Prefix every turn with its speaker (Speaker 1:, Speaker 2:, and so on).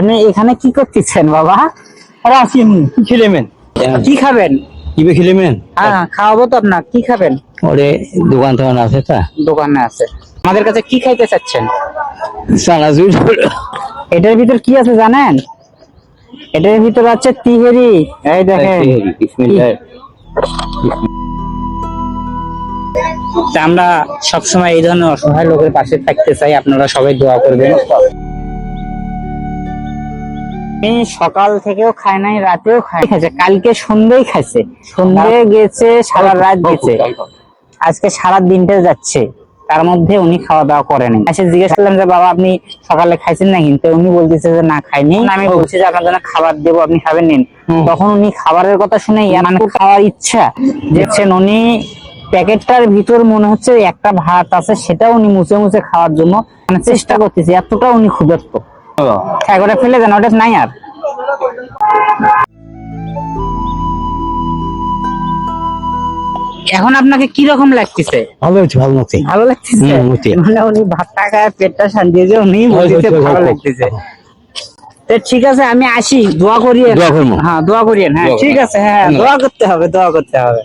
Speaker 1: আপনি এখানে কি করতেছেন বাবা?
Speaker 2: আরে আসি এমনি, কি খেলেমেন?
Speaker 1: কি খাবেন?
Speaker 2: কি বে খেলেমেন?
Speaker 1: হ্যাঁ খাওয়াবো তো আপনার। কি খাবেন?
Speaker 2: ওরে দোকান টোকান আছে তা
Speaker 1: দোকানে আছে। আমাদের কাছে কি খাইতে চাচ্ছেন?
Speaker 2: চানাচুর।
Speaker 1: এটার ভিতর কি আছে জানেন? এটার ভিতর আছে তিহেরি। এই দেখেন।
Speaker 2: বিসমিল্লাহ।
Speaker 1: তা আমরা সবসময় এই ধরনের অসহায় লোকের পাশে থাকতে চাই, আপনারা সবাই দোয়া করবেন। আমি সকাল থেকেও খাই নাই, রাতেও খাইছে, কালকে সন্ধ্যেই খাইছে, সন্ধ্যে গেছে, সারা রাত গেছে, আজকে সারা দিনটা যাচ্ছে, তার মধ্যে উনি খাওয়া দাওয়া করেনি। এসে জিজ্ঞেস করলাম যে বাবা আপনি সকালে খাইছেন না? কিন্তু উনি বলতেছে যে না খাইনি। আমি বলছি যে আপনার জন্য খাবার দেবো, আপনি খাবেন নিন। তখন উনি খাবারের কথা শুনে মানে খাওয়ার ইচ্ছা দেখছেন, উনি প্যাকেটটার ভিতর মনে হচ্ছে একটা ভাত আছে, সেটা উনি মুছে মুছে খাওয়ার জন্য মানে চেষ্টা করতেছে, এতটা উনি ক্ষুধার্ত। ওটা ফেলে দেন, ওটা নাই আর। এখন আপনাকে কি রকম লাগতেছে?
Speaker 2: ভালো হচ্ছে, ভালো হচ্ছে।
Speaker 1: ভালো লাগতেছে? মানে উনি ভাতটা খায় পেটটা শান্তি হয়েছে, উনি বলতেছে ভালো লাগতেছে। তো ঠিক আছে আমি আসি, দোয়া করিয়েন।
Speaker 2: দোয়া করবো।
Speaker 1: হ্যাঁ দোয়া করিয়েন। হ্যাঁ ঠিক আছে, হ্যাঁ দোয়া করতে হবে, দোয়া করতে হবে।